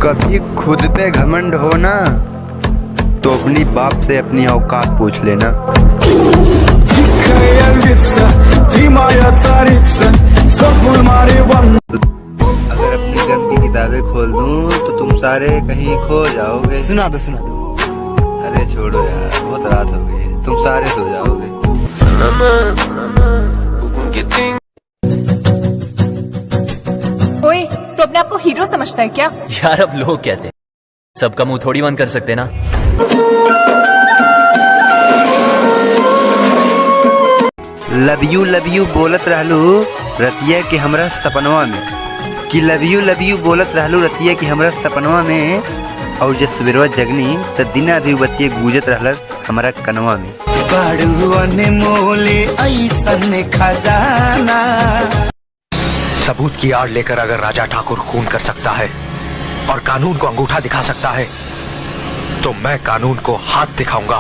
कभी खुद पे घमंड हो ना तो अपनी बाप से अपनी औकात पूछ लेना। अगर अपनी गम की किताबें खोल दूं तो तुम सारे कहीं खो जाओगे। सुना दो। अरे छोड़ो यार, बहुत रात हो गई है, तुम सारे सो जाओगे। ओए, तो अपने आप को हीरो समझता है क्या? यार अब लोग कहते हैं, सबका मुंह थोड़ी बंद कर सकते ना। लव यू बोलत रहलू रतिया के हमरा सपनवा में, कि लव यू बोलत रहलू रतिया के हमरा सपनवा में, और जब सवेरवा जगनी त दिना भी बतिये गूंजत रहलस हमारा कनवा में। खजाना सबूत की आड़ लेकर अगर राजा ठाकुर खून कर सकता है और कानून को अंगूठा दिखा सकता है, तो मैं कानून को हाथ दिखाऊंगा।